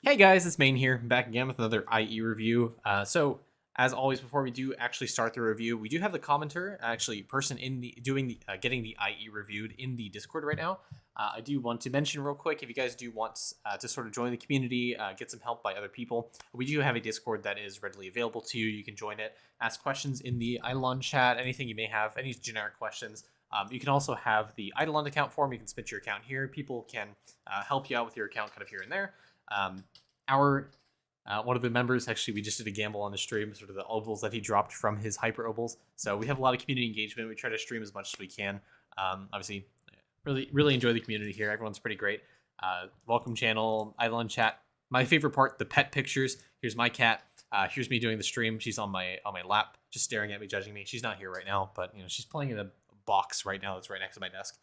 Hey guys, it's Main here, back again with another IE review. As always, before we do actually start the review, we do have the commenter, actually person in the doing the getting the IE reviewed in the Discord right now. I do want to mention real quick, if you guys do want to sort of join the community, get some help by other people, we do have a Discord that is readily available to you. You can join it, ask questions in the Idleon chat, anything you may have, any generic questions. You can also have the Idleon account form. You can spit your account here. People can help you out with your account kind of here and there. Our one of the members, actually, we just did a gamble on the stream, sort of the ovals that he dropped from his hyper ovals. So we have a lot of community engagement. We try to stream as much as we can. Obviously, really enjoy the community here. Everyone's pretty great. Welcome channel, Idleon chat. My favorite part, the pet pictures. Here's my cat. Here's me doing the stream. She's on my lap, just staring at me, judging me. She's not here right now, but she's playing in a box right now that's right next to my desk.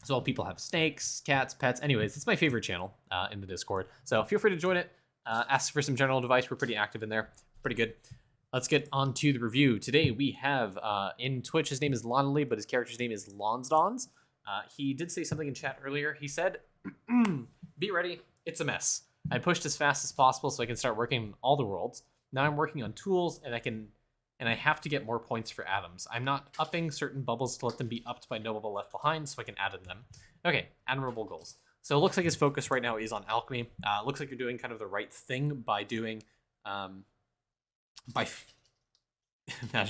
So all people have snakes, cats, pets. Anyways, it's my favorite channel in the Discord. So feel free to join it. Ask for some general advice. We're pretty active in there. Pretty good. Let's get on to the review. Today we have in Twitch, his name is Lonely, but his character's name is Lonzdonz. He did say something in chat earlier. He said, be ready, it's a mess. I pushed as fast as possible so I can start working on all the worlds. Now I'm working on tools and I have to get more points for atoms. I'm not upping certain bubbles to let them be upped by no bubble left behind so I can add in them. Okay, admirable goals. So it looks like his focus right now is on alchemy. Looks like you're doing kind of the right thing by doing, imagine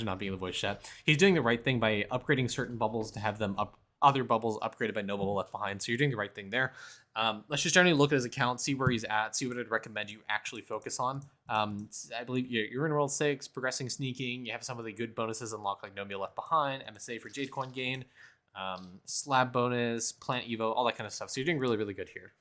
not being in the voice chat. He's doing the right thing by upgrading certain bubbles to have them other bubbles upgraded by no bubble left behind. So you're doing the right thing there. Let's just generally look at his account, see where he's at, see what I'd recommend you actually focus on. I believe you're in World 6, progressing, sneaking. You have some of the good bonuses unlocked, like No Meal Left Behind, MSA for Jade Coin gain, slab bonus, plant evo, all that kind of stuff. So you're doing really good here.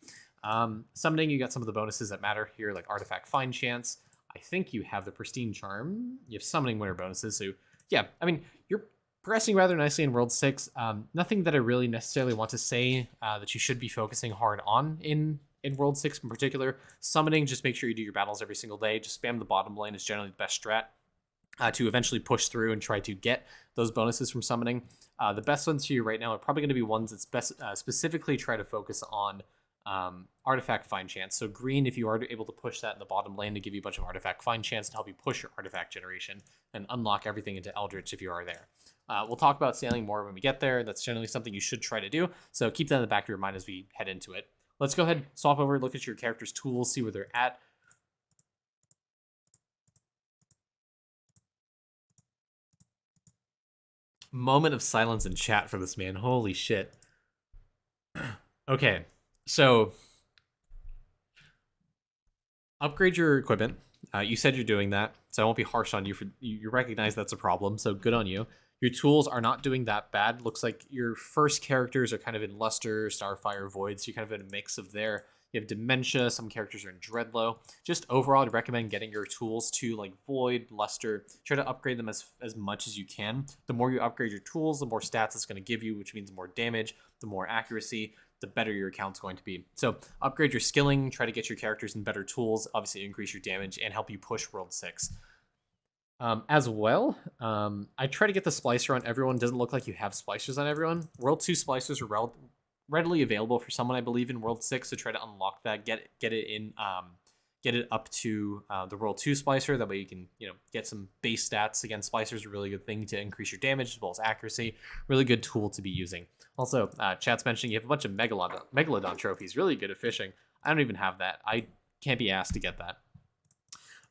Summoning, you got some of the bonuses that matter here, like Artifact Find Chance. I think you have the Pristine Charm. You have Summoning Winter bonuses. So yeah, I mean, you're progressing rather nicely in World 6. Nothing that I really necessarily want to say that you should be focusing hard on in World 6 in particular. Summoning, just make sure you do your battles every single day. Just spam the bottom lane is generally the best strat to eventually push through and try to get those bonuses from summoning. The best ones for you right now are probably going to be ones that specifically try to focus on Artifact Find Chance. So green, if you are able to push that in the bottom lane to give you a bunch of Artifact Find Chance to help you push your artifact generation and unlock everything into Eldritch if you are there. We'll talk about sailing more when we get there. That's generally something you should try to do. So keep that in the back of your mind as we head into it. Let's go ahead, swap over, look at your character's tools, see where they're at. Moment of silence in chat for this man. Holy shit. Okay, so upgrade your equipment. You said you're doing that, so I won't be harsh on you. You recognize that's a problem, so good on you. Your tools are not doing that bad. Looks like your first characters are kind of in Luster, Starfire, Void, so you're kind of in a mix of there. You have Dementia, some characters are in Dreadlow. Just overall, I'd recommend getting your tools to like Void, Luster. Try to upgrade them as much as you can. The more you upgrade your tools, the more stats it's going to give you, which means more damage, the more accuracy, the better your account's going to be. So upgrade your skilling, try to get your characters in better tools, obviously increase your damage, and help you push World 6. As well, I try to get the splicer on everyone. Doesn't look like you have splicers on everyone. World 2 splicers are readily available for someone, I believe, in World 6. So try to unlock that, get it up to the World 2 splicer. That way you can get some base stats. Again, splicers are a really good thing to increase your damage as well as accuracy. Really good tool to be using. Also, chat's mentioning you have a bunch of Megalodon trophies. Really good at fishing. I don't even have that. I can't be asked to get that.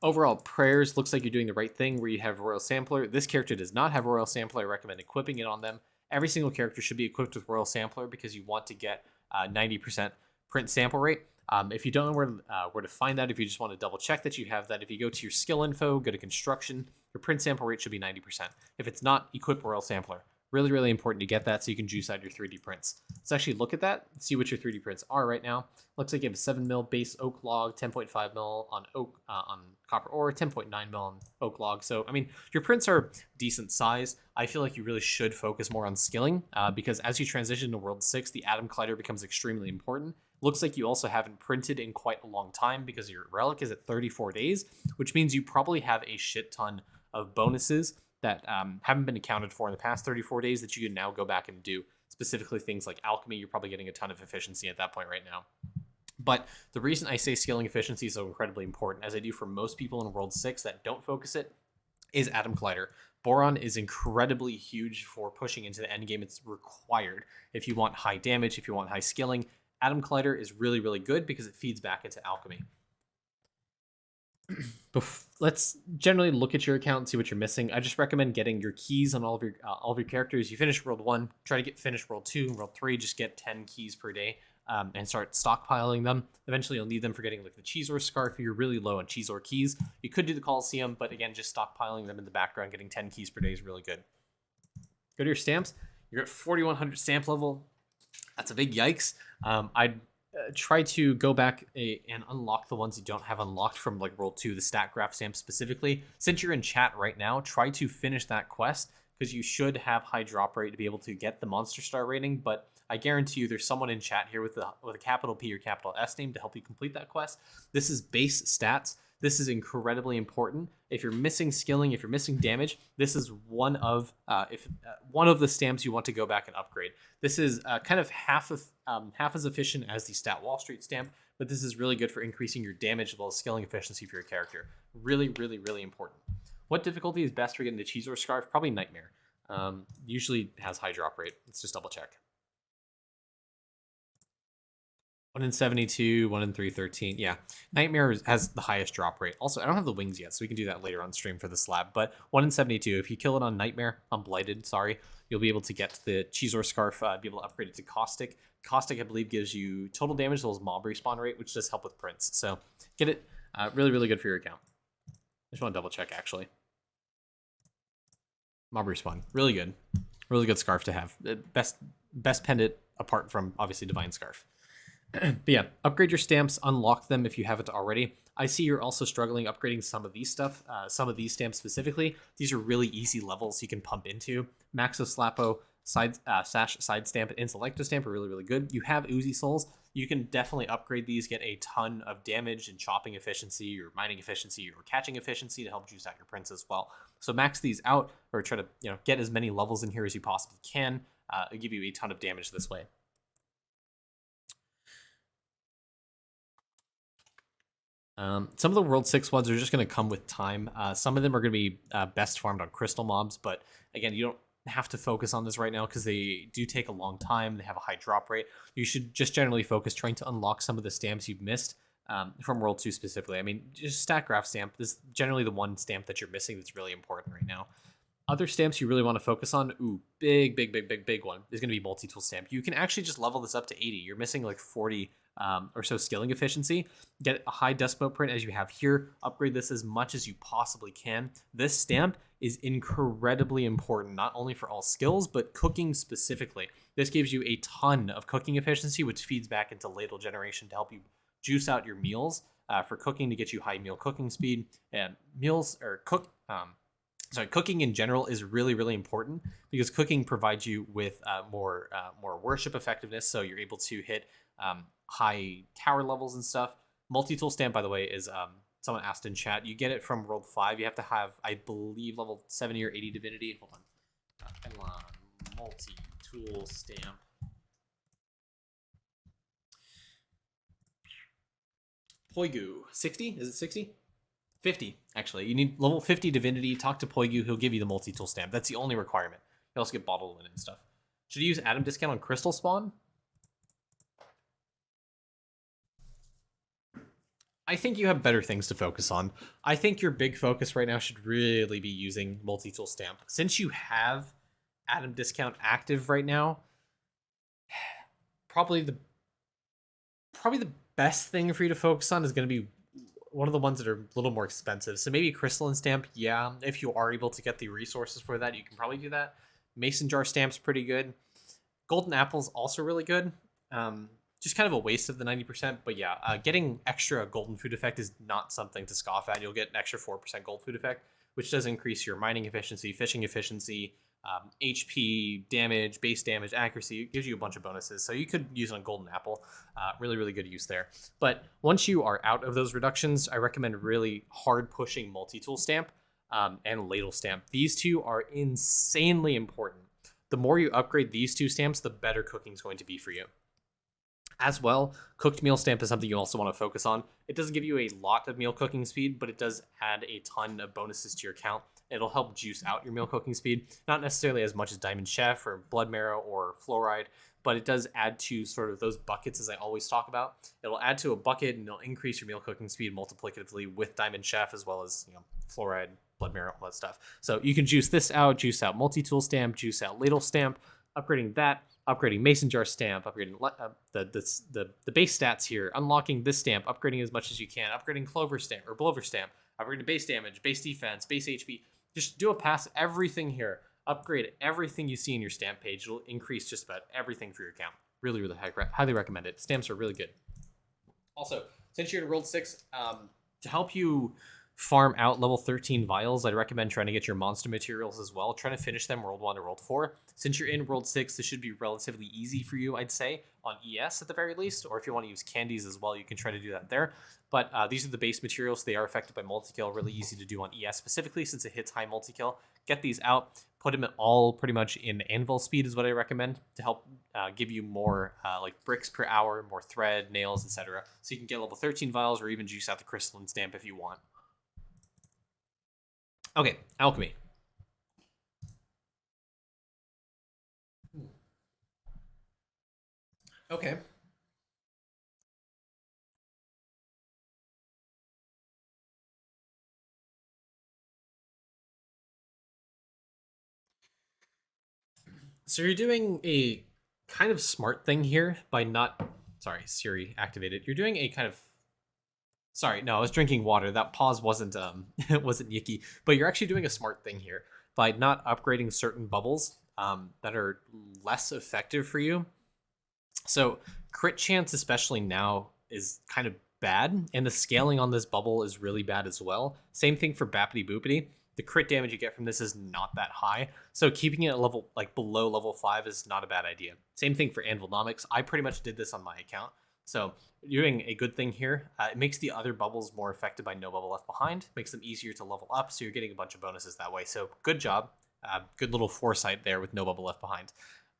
Overall, prayers, looks like you're doing the right thing where you have Royal Sampler. This character does not have Royal Sampler. I recommend equipping it on them. Every single character should be equipped with Royal Sampler because you want to get 90% print sample rate. If you don't know where to find that, if you just want to double check that you have that, if you go to your skill info, go to construction, your print sample rate should be 90%. If it's not, equip Royal Sampler. Really important to get that so you can juice out your 3D prints. Let's actually look at that and see what your 3D prints are right now. Looks like you have a 7 mil base oak log, 10.5 mil on oak on copper ore, 10.9 mil on oak log. So, I mean, your prints are decent size. I feel like you really should focus more on skilling because as you transition to World 6, the Atom Collider becomes extremely important. Looks like you also haven't printed in quite a long time because your relic is at 34 days, which means you probably have a shit ton of bonuses that haven't been accounted for in the past 34 days that you can now go back and do. Specifically things like alchemy, you're probably getting a ton of efficiency at that point right now. But the reason I say scaling efficiency is so incredibly important, as I do for most people in World 6 that don't focus it, is Atom Collider. Boron is incredibly huge for pushing into the end game. It's required if you want high damage, if you want high skilling. Atom Collider is really, really good because it feeds back into alchemy. Let's generally look at your account and see what you're missing. I just recommend getting your keys on all of your characters. You finish World 1, try to get finish World 2, World 3, just get 10 keys per day. And start stockpiling them. Eventually, you'll need them for getting like the Cheezor Scarf if you're really low on Cheezor keys. You could do the Coliseum, but again, just stockpiling them in the background, getting 10 keys per day is really good. Go to your stamps. You're at 4,100 stamp level. That's a big yikes. I'd try to go back and unlock the ones you don't have unlocked from like World 2, the Stat Graph stamp specifically. Since you're in chat right now, try to finish that quest because you should have high drop rate to be able to get the Monster Star rating, but I guarantee you there's someone in chat here with a capital P or capital S name to help you complete that quest. This is base stats. This is incredibly important. If you're missing skilling, if you're missing damage, this is one of the stamps you want to go back and upgrade. This is kind of half as efficient as the Stat Wall Street stamp, but this is really good for increasing your damage as well as skilling efficiency for your character. Really, really, really important. What difficulty is best for getting the Cheezor Scarf? Probably Nightmare. Usually has high drop rate. Let's just double check. 1 in 72, 1 in 313. Yeah, Nightmare has the highest drop rate. Also, I don't have the wings yet, so we can do that later on stream for the slab. But 1 in 72, if you kill it on Nightmare, on Blighted, sorry, you'll be able to get the Cheezor Scarf, be able to upgrade it to Caustic. Caustic, I believe, gives you total damage as well as mob respawn rate, which does help with prints. So get it. Really, really good for your account. I just want to double check, actually. Mob respawn, really good. Really good scarf to have. Best pendant apart from, obviously, Divine Scarf. But yeah, upgrade your stamps, unlock them if you haven't already. I see you're also struggling upgrading some of these stamps specifically. These are really easy levels you can pump into. Maxo Slapo, Sash Side Stamp, and Inselecto Stamp are really, really good. You have Uzi Souls. You can definitely upgrade these, get a ton of damage and chopping efficiency or mining efficiency or catching efficiency to help juice out your prints as well. So max these out or try to get as many levels in here as you possibly can. It'll give you a ton of damage this way. Some of the World 6 ones are just going to come with time. Some of them are going to be best farmed on crystal mobs, but again, you don't have to focus on this right now because they do take a long time. They have a high drop rate. You should just generally focus trying to unlock some of the stamps you've missed from World 2 specifically. I mean, just Stat Graph stamp. This is generally the one stamp that you're missing that's really important right now. Other stamps you really want to focus on, big one, is going to be Multi-Tool Stamp. You can actually just level this up to 80. You're missing like 40 or so skilling efficiency. Get a high dust mote print as you have here. Upgrade this as much as you possibly can. This stamp is incredibly important, not only for all skills, but cooking specifically. This gives you a ton of cooking efficiency, which feeds back into ladle generation to help you juice out your meals for cooking to get you high meal cooking speed. And cooking in general is really, really important because cooking provides you with more worship effectiveness, so you're able to hit high tower levels and stuff. Multi-tool stamp, by the way, is someone asked in chat. You get it from World 5. You have to have, I believe, level 70 or 80 divinity. Hold on. Idleon multi-tool stamp. Poigu. 60? Is it 60? 50, actually. You need level 50 divinity. Talk to Poigu. He'll give you the multi-tool stamp. That's the only requirement. You also get bottled linen and stuff. Should you use Atom discount on crystal spawn? I think you have better things to focus on. I think your big focus right now should really be using multi-tool stamp. Since you have Atom discount active right now, probably the best thing for you to focus on is going to be one of the ones that are a little more expensive. So maybe crystalline stamp, yeah. If you are able to get the resources for that, you can probably do that. Mason jar stamp's pretty good. Golden apple's also really good. Just kind of a waste of the 90%, but yeah, getting extra golden food effect is not something to scoff at. You'll get an extra 4% gold food effect, which does increase your mining efficiency, fishing efficiency, HP, damage, base damage, accuracy. It gives you a bunch of bonuses, so you could use it on golden apple. Really, really good use there. But once you are out of those reductions, I recommend really hard pushing multi-tool stamp and ladle stamp. These two are insanely important. The more you upgrade these two stamps, the better cooking is going to be for you. As well, cooked meal stamp is something you also want to focus on. It doesn't give you a lot of meal cooking speed, but it does add a ton of bonuses to your account. It'll help juice out your meal cooking speed, not necessarily as much as Diamond Chef or Blood Marrow or Fluoride, but it does add to sort of those buckets as I always talk about. It'll add to a bucket and it'll increase your meal cooking speed multiplicatively with Diamond Chef as well as Fluoride, Blood Marrow, all that stuff. So you can juice this out, juice out Multi-Tool Stamp, juice out Ladle Stamp, upgrading that, upgrading Mason Jar Stamp, upgrading the base stats here, unlocking this stamp, upgrading as much as you can, upgrading Clover Stamp or Blover Stamp, upgrading base damage, base defense, base HP. Just do a pass everything here. Upgrade everything you see in your stamp page. It'll increase just about everything for your account. Really, really highly recommend it. Stamps are really good. Also, since you're in World 6, to help you farm out level 13 vials, I'd recommend trying to get your monster materials as well. Trying to finish them World 1 or World 4. Since you're in World 6, this should be relatively easy for you, I'd say, on ES at the very least. Or if you want to use candies as well, you can try to do that there. But these are the base materials. They are affected by multi-kill. Really easy to do on ES specifically since it hits high multi-kill. Get these out. Put them all pretty much in anvil speed is what I recommend to help give you more like bricks per hour, more thread, nails, etc. So you can get level 13 vials or even juice out the crystalline stamp if you want. Okay, alchemy. Okay. So you're doing a kind of smart thing here by not... Sorry, Siri activated. You're doing a kind of... Sorry, no, I was drinking water. That pause wasn't it wasn't yicky. But you're actually doing a smart thing here by not upgrading certain bubbles that are less effective for you. So crit chance, especially now, is kind of bad, and the scaling on this bubble is really bad as well. Same thing for Bappity Boopity. The crit damage you get from this is not that high, so keeping it at level like below level 5 is not a bad idea. Same thing for Anvilnomics. I pretty much did this on my account, so you're doing a good thing here. It makes the other bubbles more affected by no bubble left behind, makes them easier to level up, so you're getting a bunch of bonuses that way. So good job, good little foresight there with no bubble left behind.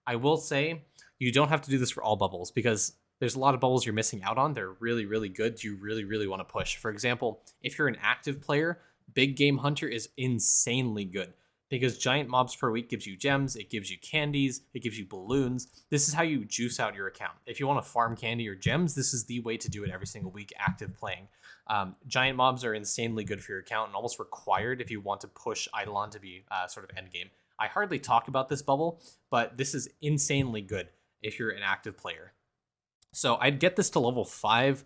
I will say you don't have to do this for all bubbles because there's a lot of bubbles you're missing out on. They're really, really good. You really, really want to push. For example, if you're an active player, Big Game Hunter is insanely good because giant mobs per week gives you gems, it gives you candies, it gives you balloons. This is how you juice out your account. If you want to farm candy or gems, this is the way to do it every single week active playing. Giant mobs are insanely good for your account and almost required if you want to push Idleon to be sort of endgame. I hardly talk about this bubble, but this is insanely good if you're an active player. So I'd get this to level 5.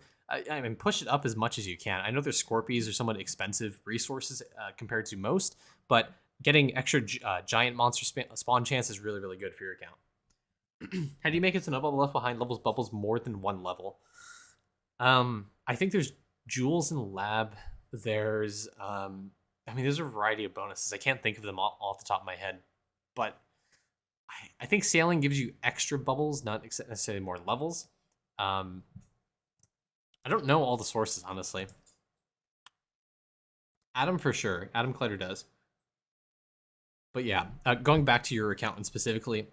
I mean, push it up as much as you can. I know their Scorpies are somewhat expensive resources compared to most, but getting extra giant monster spawn chance is really, really good for your account. How do you make it to no bubble left behind levels bubbles more than one level? I think there's jewels in the lab. There's, I mean, there's a variety of bonuses. I can't think of them all off the top of my head, but I think sailing gives you extra bubbles, not necessarily more levels. I don't know all the sources, honestly. Adam for sure. Adam Clutter does. But yeah, going back to your account specifically,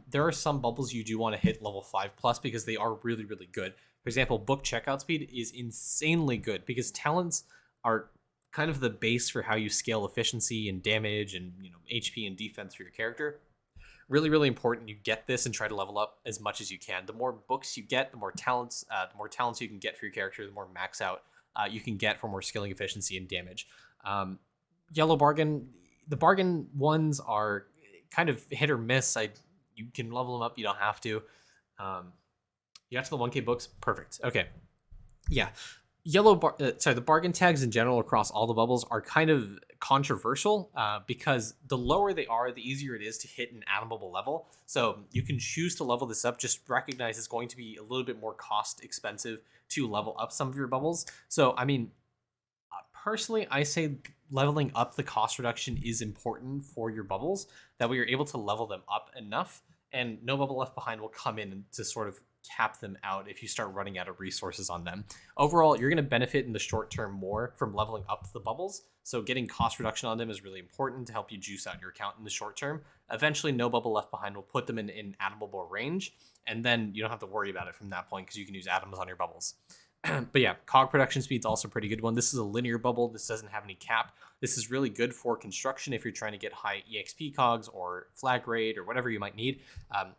there are some bubbles you do want to hit level 5 plus because they are really, really good. For example, book checkout speed is insanely good because talents are kind of the base for how you scale efficiency and damage and HP and defense for your character. Really, really important you get this and try to level up as much as you can. The more books you get, the more talents you can get for your character, the more max out you can get for more skilling efficiency and damage. Yellow bargain, the bargain ones are kind of hit or miss. You can level them up, you don't have to. You got to the 1K books, perfect. Okay, yeah. The bargain tags in general across all the bubbles are kind of controversial because the lower they are, the easier it is to hit an animable level. So you can choose to level this up. Just recognize it's going to be a little bit more cost expensive to level up some of your bubbles. So, I mean, personally, I say leveling up the cost reduction is important for your bubbles. That way you're able to level them up enough and no bubble left behind will come in to sort of cap them out if you start running out of resources on them. Overall, you're going to benefit in the short term more from leveling up the bubbles. So getting cost reduction on them is really important to help you juice out your account in the short term. Eventually, no bubble left behind will put them in atomable range, and then you don't have to worry about it from that point because you can use atoms on your bubbles. But yeah, cog production speed's also a pretty good one. This is a linear bubble. This doesn't have any cap. This is really good for construction if you're trying to get high EXP cogs or flag rate or whatever you might need.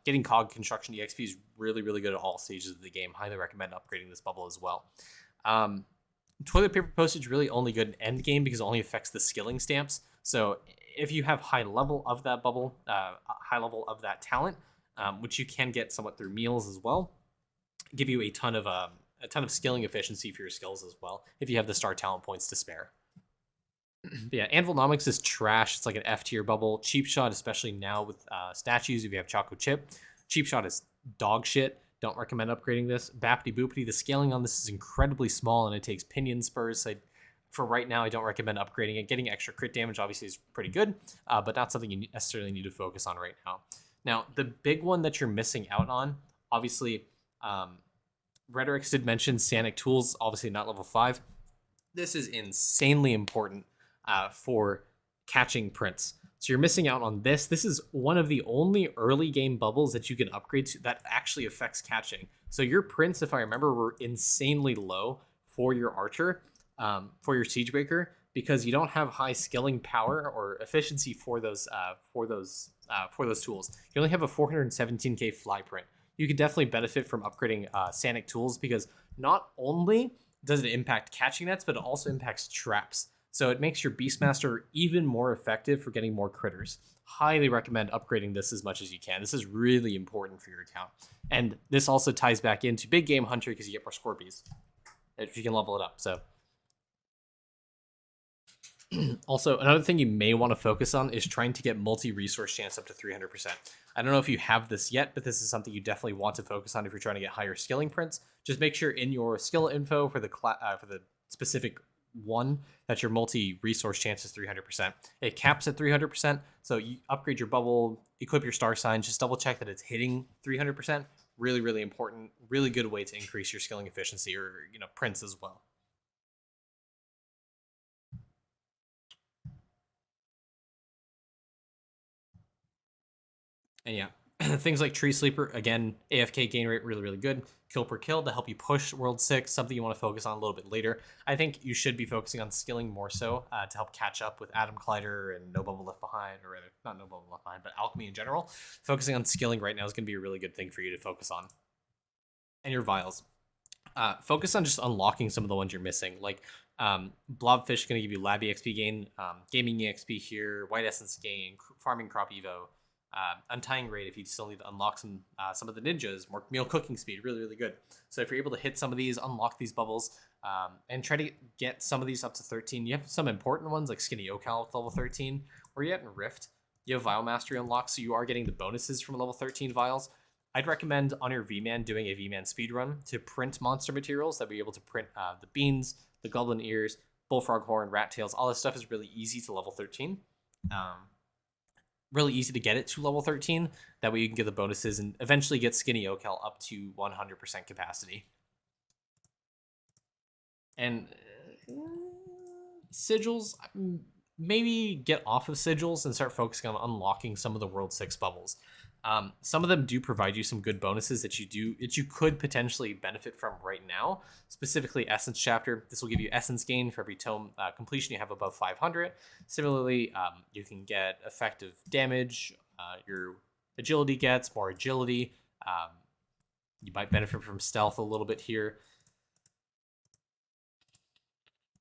Getting cog construction EXP is really, really good at all stages of the game. Highly recommend upgrading this bubble as well. Toilet paper postage really only good in end game because it only affects the skilling stamps. So if you have high level of that bubble, high level of that talent, which you can get somewhat through meals as well, give you a ton of skilling efficiency for your skills as well if you have the star talent points to spare. But yeah, Anvilnomics is trash. It's like an F tier bubble. Cheap Shot, especially now with statues, if you have Choco Chip. Cheap Shot is dog shit. Don't recommend upgrading this. Bappity Boopity, the scaling on this is incredibly small and it takes pinion spurs. So for right now, I don't recommend upgrading it. Getting extra crit damage obviously is pretty good, but not something you necessarily need to focus on right now. Now, the big one that you're missing out on, obviously, Rhetorics did mention Sanic Tools, obviously not level 5. This is insanely important for catching prints. So you're missing out on this. This is one of the only early game bubbles that you can upgrade to that actually affects catching. So your prints, if I remember, were insanely low for your archer, for your siegebreaker, because you don't have high skilling power or efficiency for those tools. You only have a 417k fly print. You could definitely benefit from upgrading Sanic Tools because not only does it impact catching nets, but it also impacts traps. So it makes your Beastmaster even more effective for getting more critters. Highly recommend upgrading this as much as you can. This is really important for your account. And this also ties back into Big Game Hunter because you get more Scorpies if you can level it up. So also, another thing you may want to focus on is trying to get multi-resource chance up to 300%. I don't know if you have this yet, but this is something you definitely want to focus on if you're trying to get higher skilling prints. Just make sure in your skill info for the specific one that your multi-resource chance is 300%. It caps at 300%, so you upgrade your bubble, equip your star sign, just double check that it's hitting 300%. Really, really important. Really good way to increase your skilling efficiency or prints as well. And yeah, things like Tree Sleeper, again, AFK gain rate, really, really good. Kill per kill to help you push World 6, something you want to focus on a little bit later. I think you should be focusing on skilling more so to help catch up with Atom Collider and No Bubble Left Behind, or rather, not No Bubble Left Behind, but Alchemy in general. Focusing on skilling right now is going to be a really good thing for you to focus on. And your vials. Focus on just unlocking some of the ones you're missing. Like Blobfish is going to give you Lab EXP gain, Gaming EXP here, White Essence gain, Farming Crop Evo. Untying rate if you still need to unlock some of the ninjas, more meal cooking speed, really, really good. So if you're able to hit some of these, unlock these bubbles, and try to get some of these up to 13. You have some important ones like Skinny Ocal with level 13, or yet in Rift, you have Vial Mastery unlocked, so you are getting the bonuses from level 13 vials. I'd recommend on your V-Man doing a V-Man speedrun to print monster materials that be able to print the beans, the goblin ears, bullfrog horn, rat tails. All this stuff is really easy to level 13. Really easy to get it to level 13. That way you can get the bonuses and eventually get Skinny Ocal up to 100% capacity. And sigils, maybe get off of sigils and start focusing on unlocking some of the World 6 bubbles. Some of them do provide you some good bonuses that you could potentially benefit from right now. Specifically, Essence Chapter. This will give you Essence gain for every tome completion you have above 500. Similarly, you can get effective damage. Your agility gets more agility. You might benefit from stealth a little bit here.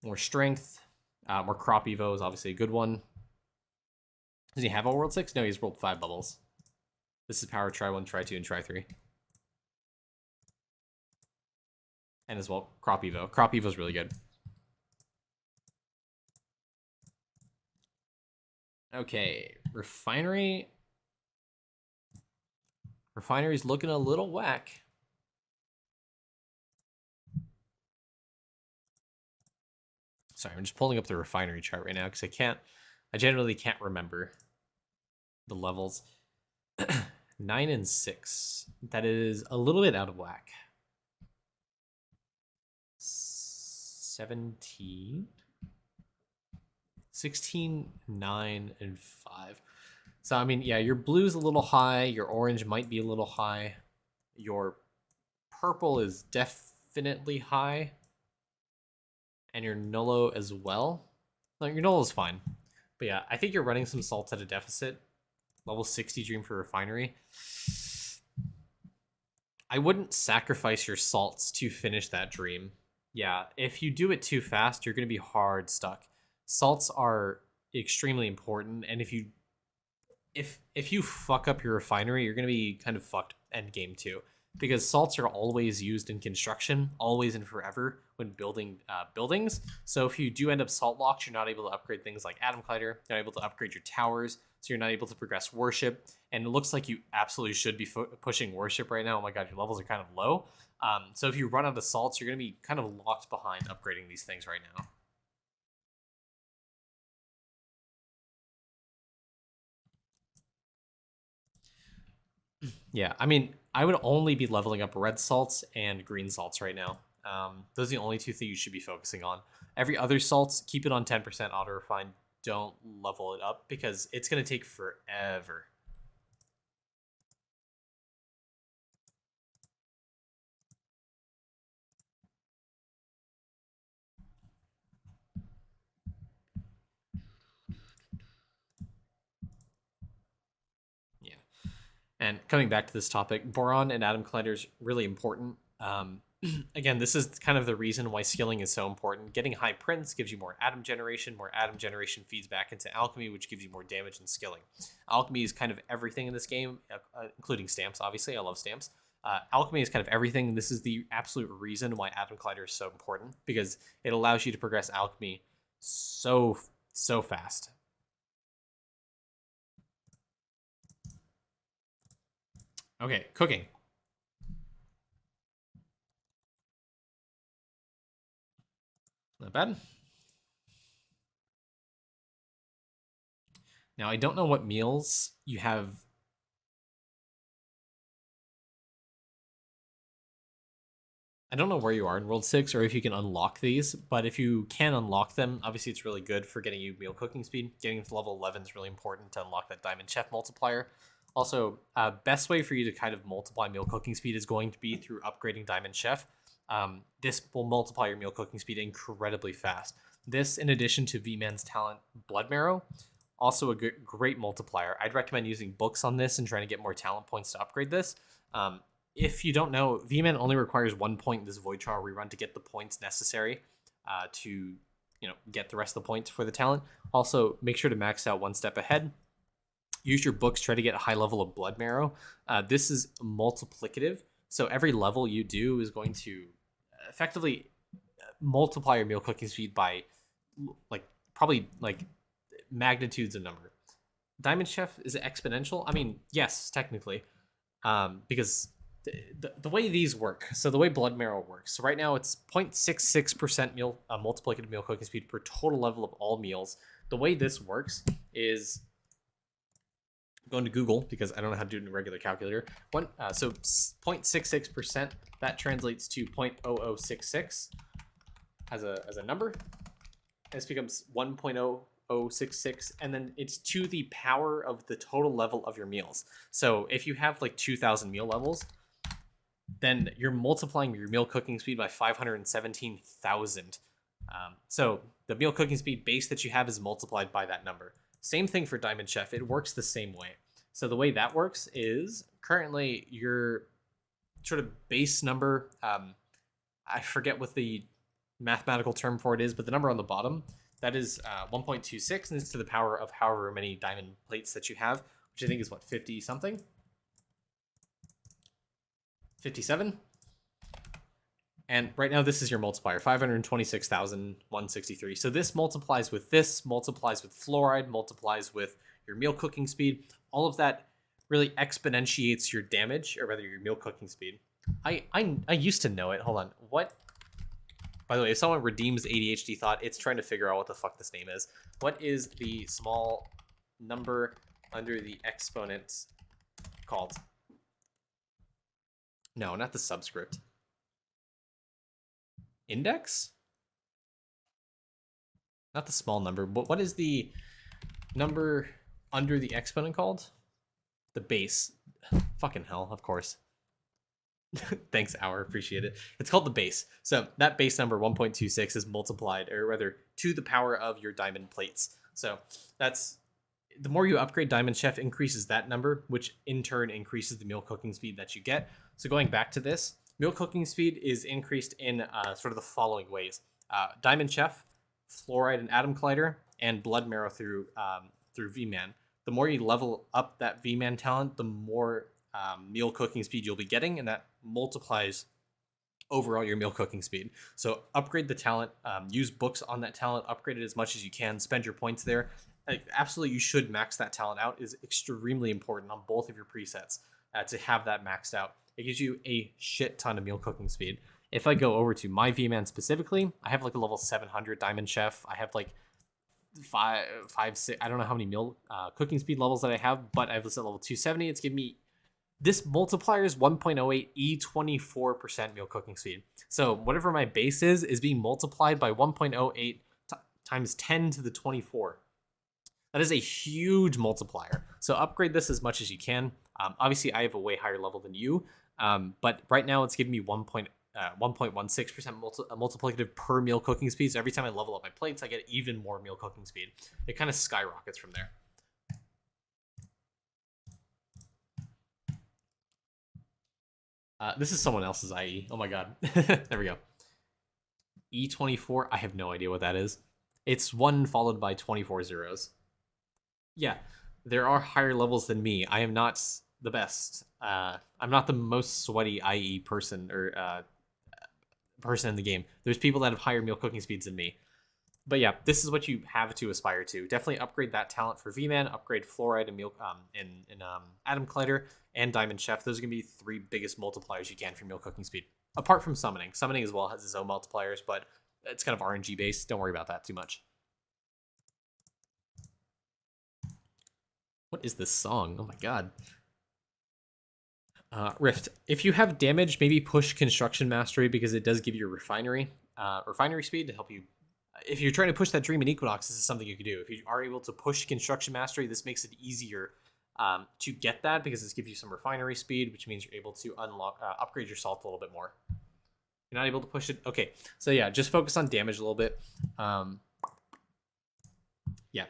More strength. More Crop Evo is obviously a good one. Does he have a World 6? No, he's rolled 5 bubbles. This is power try 1, try 2, and try 3. And as well, Crop Evo. Crop Evo is really good. Okay, Refinery. Refinery's looking a little whack. Sorry, I'm just pulling up the Refinery chart right now because I generally can't remember the levels. 9 and 6. That is a little bit out of whack. 17, 16, 9, and 5. So, I mean, yeah, your blue's a little high. Your orange might be a little high. Your purple is definitely high. And your nullo as well. No, your nullo is fine. But yeah, I think you're running some salts at a deficit. Level 60 Dream for Refinery. I wouldn't sacrifice your salts to finish that dream. Yeah, if you do it too fast, you're going to be hard stuck. Salts are extremely important, and if you fuck up your refinery, you're going to be kind of fucked end game too, because salts are always used in construction, always and forever when building buildings. So if you do end up salt locked, you're not able to upgrade things like Atom Collider, you're not able to upgrade your towers, so you're not able to progress worship. And it looks like you absolutely should be pushing worship right now. Oh my god, your levels are kind of low. So if you run out of salts, you're going to be kind of locked behind upgrading these things right now. Yeah, I mean, I would only be leveling up red salts and green salts right now. Those are the only two things you should be focusing on. Every other salts, keep it on 10% auto refine. Don't level it up because it's going to take forever. Yeah. And coming back to this topic, boron and atom collider is really important. Again, this is kind of the reason why skilling is so important. Getting high prints gives you more atom generation. More atom generation feeds back into alchemy, which gives you more damage and skilling. Alchemy is kind of everything in this game, including stamps, obviously. I love stamps. Alchemy is kind of everything. This is the absolute reason why atom collider is so important, because it allows you to progress alchemy so fast. Okay, cooking. Not bad. Now, I don't know what meals you have. I don't know where you are in World 6 or if you can unlock these, but if you can unlock them, obviously it's really good for getting you meal cooking speed. Getting to level 11 is really important to unlock that Diamond Chef multiplier. Also, best way for you to kind of multiply meal cooking speed is going to be through upgrading Diamond Chef. This will multiply your meal cooking speed incredibly fast. This, in addition to V-Man's talent Blood Marrow, also a great multiplier. I'd recommend using books on this and trying to get more talent points to upgrade this. If you don't know, V-Man only requires 1 point in this Void Trial rerun to get the points necessary to get the rest of the points for the talent. Also, make sure to max out one step ahead. Use your books, try to get a high level of Blood Marrow. This is multiplicative, so every level you do is going to effectively multiply your meal cooking speed by probably magnitudes of number. Diamond Chef is exponential. I mean, yes, technically, because the way these work. So the way Blood Marrow works. So right now it's 0.66% meal multiplicative meal cooking speed per total level of all meals. The way this works is going to Google because I don't know how to do it in a regular calculator. So 0.66%, that translates to 0.0066 as a number. This becomes 1.0066, and then it's to the power of the total level of your meals. So if you have like 2,000 meal levels, then you're multiplying your meal cooking speed by 517,000. So the meal cooking speed base that you have is multiplied by that number. Same thing for Diamond Chef. It works the same way. So the way that works is currently your sort of base number, I forget what the mathematical term for it is, but the number on the bottom, that is 1.26, and it's to the power of however many diamond plates that you have, which I think is what, 50 something? 57? And right now this is your multiplier, 526,163. So this multiplies with fluoride, multiplies with your meal cooking speed. All of that really exponentiates your damage, or rather your meal cooking speed. I used to know it. Hold on. What? By the way, if someone redeems ADHD thought, it's trying to figure out what the fuck this name is. What is the small number under the exponent called? No, not the subscript. Index? Not the small number, but what is the number under the exponent called? The base. Fucking hell, of course. Thanks, Hour. Appreciate it. It's called the base. So that base number 1.26 is multiplied, or rather, to the power of your diamond plates. So that's the more you upgrade Diamond Chef increases that number, which in turn increases the meal cooking speed that you get. So going back to this, meal cooking speed is increased in sort of the following ways: Diamond Chef, Fluoride and Atom Collider, and Blood Marrow through V-Man. The more you level up that V-Man talent, the more meal cooking speed you'll be getting, and that multiplies overall your meal cooking speed. So upgrade the talent, use books on that talent, upgrade it as much as you can, spend your points there. Like, absolutely, you should max that talent out. Is extremely important on both of your presets to have that maxed out. It gives you a shit ton of meal cooking speed. If I go over to my V-Man specifically, I have like a level 700 Diamond Chef. I have like five, six. I don't know how many meal cooking speed levels that I have, but I have this at level 270. It's giving me this multiplier is 1.08 E24% meal cooking speed. So whatever my base is being multiplied by 1.08 times 10 to the 24. That is a huge multiplier. So upgrade this as much as you can. Obviously, I have a way higher level than you, but right now it's giving me 1.16% multiplicative per meal cooking speed. So every time I level up my plates, I get even more meal cooking speed. It kind of skyrockets from there. This is someone else's IE. Oh my god. There we go. E24, I have no idea what that is. It's 1 followed by 24 zeros. Yeah, there are higher levels than me. I am not the best. I'm not the most sweaty IE person or person in the game. There's people that have higher meal cooking speeds than me. But yeah, this is what you have to aspire to. Definitely upgrade that talent for V-Man, upgrade Fluoride and Atom Collider, and Diamond Chef. Those are going to be 3 biggest multipliers you can for meal cooking speed. Apart from summoning. Summoning as well has its own multipliers, but it's kind of RNG based. Don't worry about that too much. What is this song? Oh my god. Rift. If you have damage, maybe push Construction Mastery because it does give you refinery speed to help you. If you're trying to push that Dream and Equinox, this is something you can do. If you are able to push Construction Mastery, this makes it easier to get that because this gives you some refinery speed, which means you're able to upgrade your salt a little bit more. You're not able to push it. Okay, so yeah, just focus on damage a little bit. Yeah.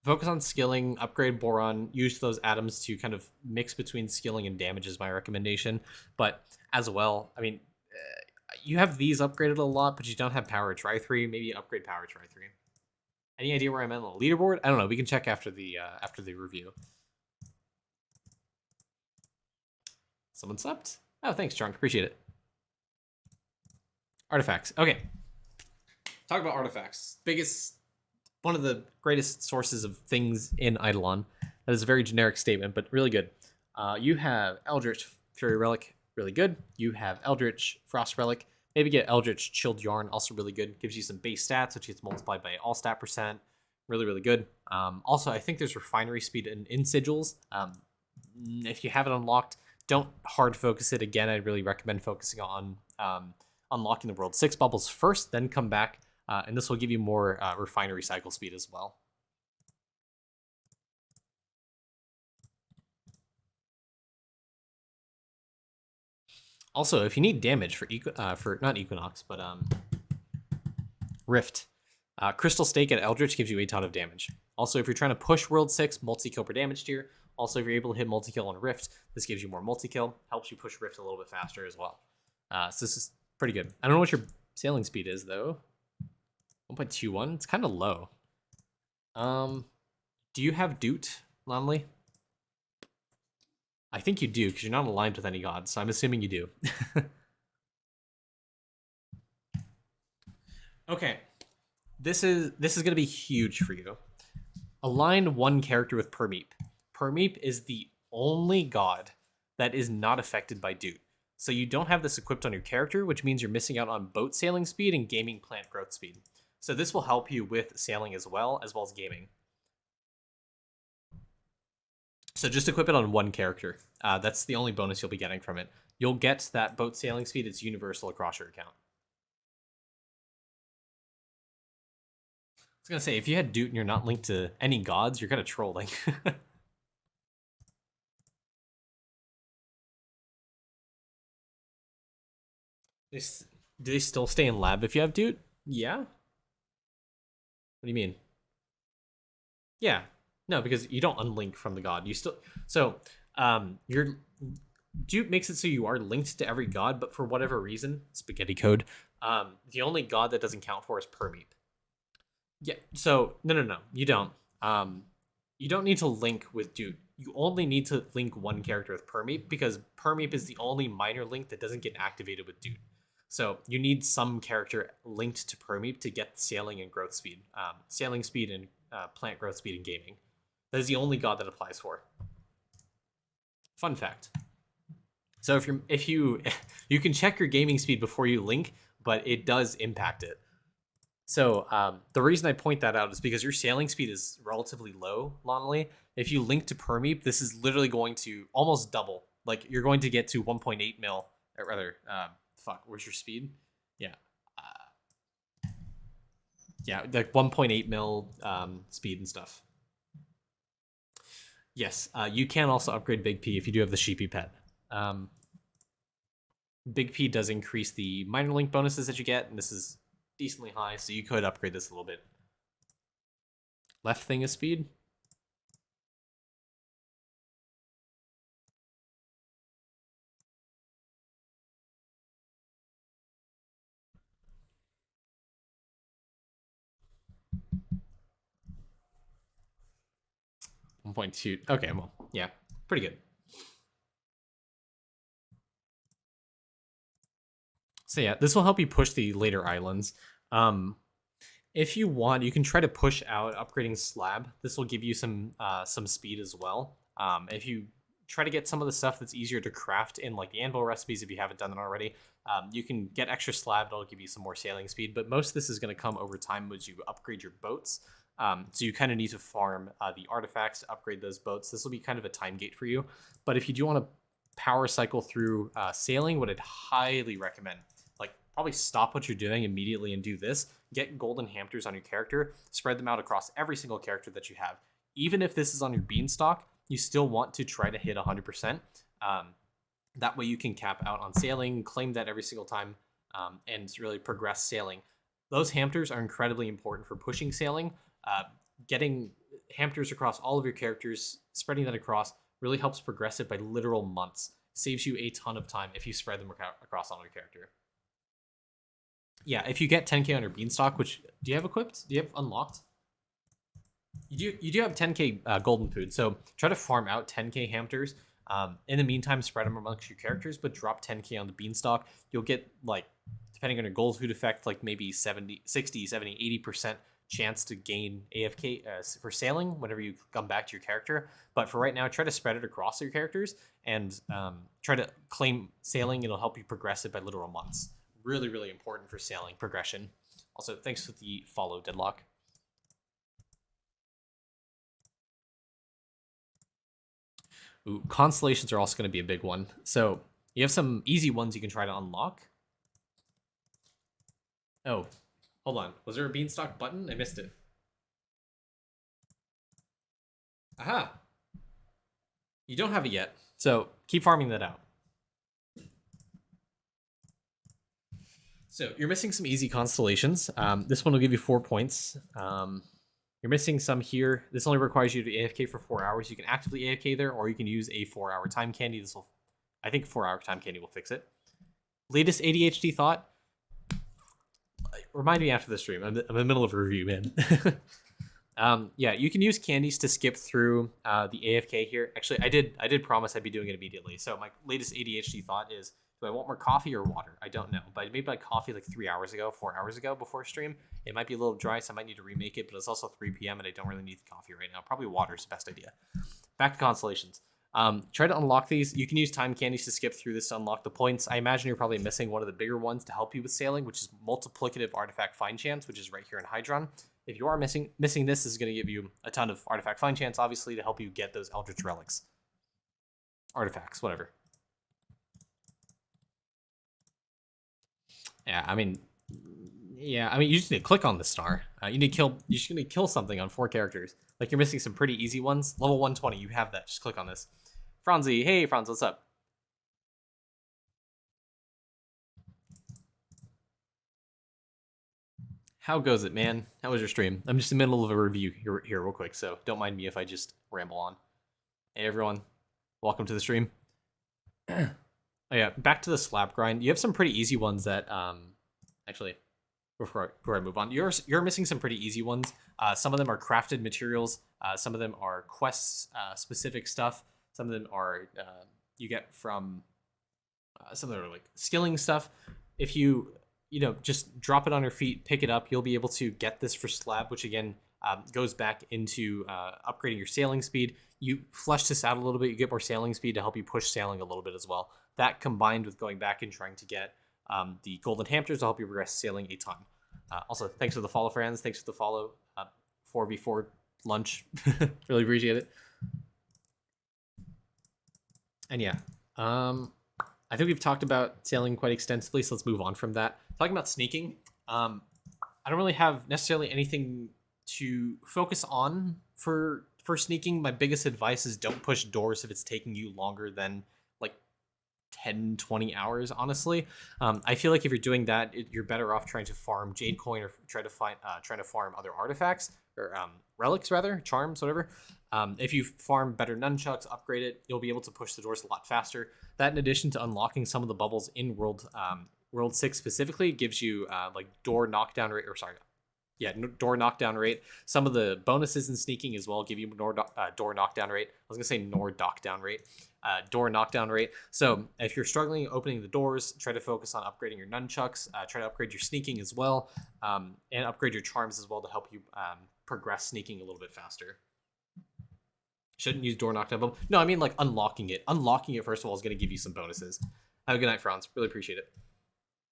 Focus on skilling, upgrade Boron, use those atoms to kind of mix between skilling and damage is my recommendation. But as well, I mean, you have these upgraded a lot, but you don't have Power Try 3. Maybe upgrade Power Try 3. Any idea where I'm at on the leaderboard? I don't know. We can check after the review. Someone slept? Oh, thanks, Trunk. Appreciate it. Artifacts. Okay. Talk about artifacts. One of the greatest sources of things in Idleon. That is a very generic statement, but really good. You have Eldritch Fury Relic, really good. You have Eldritch Frost Relic. Maybe get Eldritch Chilled Yarn, also really good. Gives you some base stats, which gets multiplied by all stat percent. Really, really good. Also, I think there's refinery speed in sigils. If you have it unlocked, don't hard focus it. Again, I'd really recommend focusing on unlocking the World 6 bubbles first, then come back. And this will give you more refinery cycle speed as well. Also, if you need damage for not Equinox, but Rift, Crystal Stake at Eldritch gives you a ton of damage. Also, if you're trying to push World 6, multi-kill per damage tier. Also, if you're able to hit multi-kill on Rift, this gives you more multi-kill. Helps you push Rift a little bit faster as well. So this is pretty good. I don't know what your sailing speed is, though. 1.21? It's kind of low. Do you have Doot, Lonley? I think you do, because you're not aligned with any gods, so I'm assuming you do. Okay. This is going to be huge for you. Align one character with Permeep. Permeep is the only god that is not affected by Doot. So you don't have this equipped on your character, which means you're missing out on boat sailing speed and gaming plant growth speed. So this will help you with sailing as well as gaming. So just equip it on one character. That's the only bonus you'll be getting from it. You'll get that boat sailing speed. It's universal across your account. I was gonna say, if you had Doot and you're not linked to any gods, you're kind of trolling. Do they still stay in lab if you have Doot? Yeah. What do you mean? Yeah. No, because you don't unlink from the god. You still your Dupe makes it so you are linked to every god, but for whatever reason, spaghetti code, the only god that doesn't count for is Permeep. Yeah. So no, you don't. You don't need to link with Dupe. You only need to link one character with Permeep because Permeep is the only minor link that doesn't get activated with Dupe. So you need some character linked to Permeep to get sailing and growth speed, sailing speed and plant growth speed in gaming. That is the only god that applies for. Fun fact. So if you you can check your gaming speed before you link, but it does impact it. So the reason I point that out is because your sailing speed is relatively low, Lonely. If you link to Permeep, this is literally going to almost double. Like you're going to get to 1.8 mil, or rather, where's your speed? Yeah, like 1.8 mil speed and stuff. Yes, you can also upgrade Big P if you do have the Sheepy pet. Big P does increase the minor link bonuses that you get, and this is decently high, so you could upgrade this a little bit. Left thing is speed. .2. Okay, well, yeah, pretty good. So yeah, this will help you push the later islands. If you want, you can try to push out upgrading Slab. This will give you some speed as well. If you try to get some of the stuff that's easier to craft in like the anvil recipes, if you haven't done it already, you can get extra Slab. It'll give you some more sailing speed, but most of this is going to come over time as you upgrade your boats. So you kind of need to farm the artifacts to upgrade those boats. This will be kind of a time gate for you. But if you do want to power cycle through sailing, what I'd highly recommend, like probably stop what you're doing immediately and do this. Get golden hamsters on your character, spread them out across every single character that you have. Even if this is on your beanstalk, you still want to try to hit 100%. That way you can cap out on sailing, claim that every single time, and really progress sailing. Those hamsters are incredibly important for pushing sailing. Getting hamsters across all of your characters, spreading that across, really helps progress it by literal months. Saves you a ton of time if you spread them across on your character. Yeah, if you get 10k on your beanstalk, which do you have equipped? Do you have unlocked? You do have 10k golden food, so try to farm out 10k hamsters. In the meantime, spread them amongst your characters, but drop 10k on the beanstalk. You'll get, like, depending on your gold food effect, like maybe 60, 70, 80% chance to gain AFK for sailing whenever you come back to your character. But for right now, try to spread it across your characters and try to claim sailing. It'll help you progress it by literal months. Really, really important for sailing progression. Also, thanks for the follow, Deadlock. Ooh, constellations are also going to be a big one. So you have some easy ones you can try to unlock. Oh, hold on. Was there a beanstalk button? I missed it. Aha! You don't have it yet, so keep farming that out. So you're missing some easy constellations. This one will give you 4 points. You're missing some here. This only requires you to AFK for 4 hours. You can actively AFK there, or you can use a 4-hour time candy. I think 4-hour time candy will fix it. Latest ADHD thought. Remind me after the stream. I'm in the middle of a review, man. Yeah, you can use candies to skip through the AFK here. Actually, I did promise I'd be doing it immediately. So my latest ADHD thought is, do I want more coffee or water? I don't know. But I made my coffee like 4 hours ago before stream. It might be a little dry, so I might need to remake it, but it's also 3 p.m. and I don't really need the coffee right now. Probably water is the best idea. Back to constellations. Try to unlock these. You can use time candies to skip through this to unlock the points. I imagine you're probably missing one of the bigger ones to help you with sailing, which is multiplicative artifact find chance, which is right here in Hydron. if you are missing this is going to give you a ton of artifact find chance, obviously, to help you get those Eldritch Relics. Artifacts, whatever. Yeah, I mean, you just need to click on the star. You just need to kill something on 4 characters. Like, you're missing some pretty easy ones. Level 120, you have that. Just click on this. Franzi, hey Franz, what's up? How goes it, man? How was your stream? I'm just in the middle of a review here real quick, so don't mind me if I just ramble on. Hey everyone, welcome to the stream. Oh yeah, back to the slab grind. You have some pretty easy ones that, actually, before I move on, you're missing some pretty easy ones. Some of them are crafted materials. Some of them are quests specific stuff. Some of them are you get from some of them are like skilling stuff. If you just drop it on your feet, pick it up, you'll be able to get this for slab, which again goes back into upgrading your sailing speed. You flesh this out a little bit, you get more sailing speed to help you push sailing a little bit as well. That combined with going back and trying to get the golden hamsters will help you progress sailing a ton. Also, thanks for the follow, friends. Thanks for the follow. 4v4 lunch. Really appreciate it. And yeah, I think we've talked about sailing quite extensively, so let's move on from that. Talking about sneaking, I don't really have necessarily anything to focus on for sneaking. My biggest advice is don't push doors if it's taking you longer than like 10, 20 hours, honestly. I feel like if you're doing that, you're better off trying to farm Jade Coin or trying to farm other artifacts or relics, rather, charms, whatever. If you farm better nunchucks, upgrade it, you'll be able to push the doors a lot faster. That, in addition to unlocking some of the bubbles in World 6 specifically, gives you like door knockdown rate, door knockdown rate. Some of the bonuses in sneaking as well give you door knockdown rate. I was gonna say door knockdown rate. So if you're struggling opening the doors, try to focus on upgrading your nunchucks. Try to upgrade your sneaking as well, and upgrade your charms as well to help you progress sneaking a little bit faster. Shouldn't use door knockdown bubble. No, I mean like unlocking it. Unlocking it, first of all, is going to give you some bonuses. Have a good night, Franz. Really appreciate it.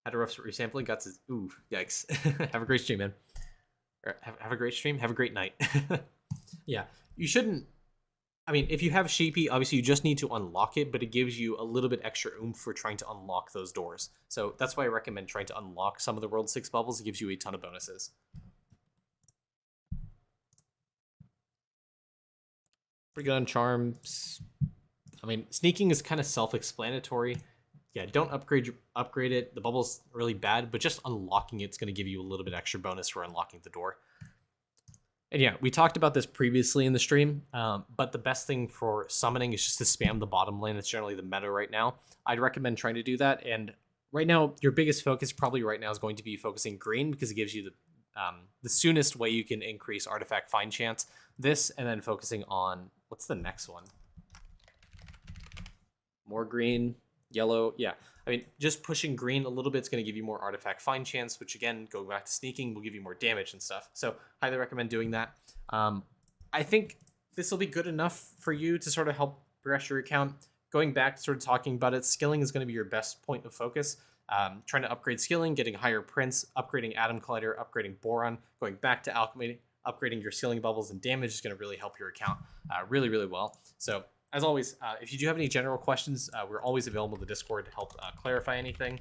Had a rough resampling. Got to... Ooh, yikes. Have a great stream, man. Have a great stream. Have a great night. Yeah, you shouldn't... I mean, if you have Sheepy, obviously you just need to unlock it, but it gives you a little bit extra oomph for trying to unlock those doors. So that's why I recommend trying to unlock some of the World 6 bubbles. It gives you a ton of bonuses. Pretty good on charms. I mean, sneaking is kind of self-explanatory. Yeah, don't upgrade it. The bubble's really bad, but just unlocking it's going to give you a little bit extra bonus for unlocking the door. And yeah, we talked about this previously in the stream, but the best thing for summoning is just to spam the bottom lane. That's generally the meta right now. I'd recommend trying to do that. And right now, your biggest focus probably right now is going to be focusing green, because it gives you the soonest way you can increase artifact find chance. This, and then focusing on, what's the next one? More green, yellow. Yeah, I mean, just pushing green a little bit is going to give you more artifact find chance, which again, going back to sneaking, will give you more damage and stuff. So highly recommend doing that. I think this will be good enough for you to sort of help progress your account. Going back to sort of talking about it, skilling is going to be your best point of focus. Trying to upgrade skilling, getting higher prints, upgrading Atom Collider, upgrading Boron, going back to Alchemy, upgrading your ceiling bubbles and damage is going to really help your account really, really well. So as always, if you do have any general questions, we're always available in the Discord to help clarify anything.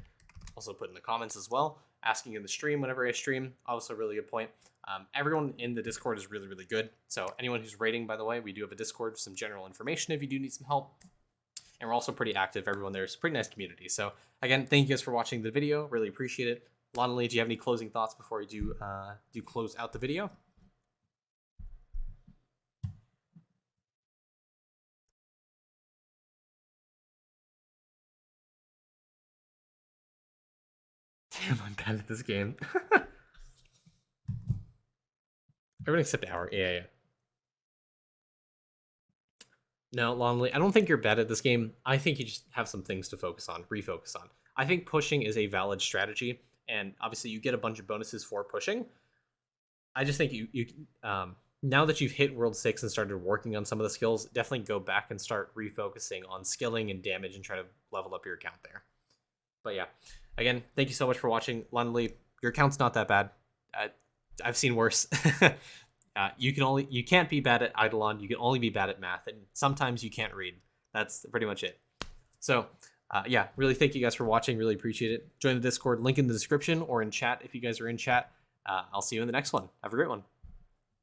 Also put in the comments as well. Asking in the stream whenever I stream, also a really good point. Everyone in the Discord is really, really good. So anyone who's raiding, by the way, we do have a Discord with some general information if you do need some help. And we're also pretty active. Everyone there is a pretty nice community. So again, thank you guys for watching the video. Really appreciate it. Lonely, do you have any closing thoughts before we do close out the video? Damn, I'm bad at this game. Everyone except Hour. Yeah. No, Lonely, I don't think you're bad at this game. I think you just have some things to refocus on. I think pushing is a valid strategy, and obviously you get a bunch of bonuses for pushing. I just think you now that you've hit World 6 and started working on some of the skills, definitely go back and start refocusing on skilling and damage and try to level up your account there. But yeah, again, thank you so much for watching. Lonely, your account's not that bad. I've seen worse. You can't be bad at Idleon. You can only be bad at math, and sometimes you can't read. That's pretty much it. So, yeah, really thank you guys for watching. Really appreciate it. Join the Discord, link in the description or in chat if you guys are in chat. I'll see you in the next one. Have a great one.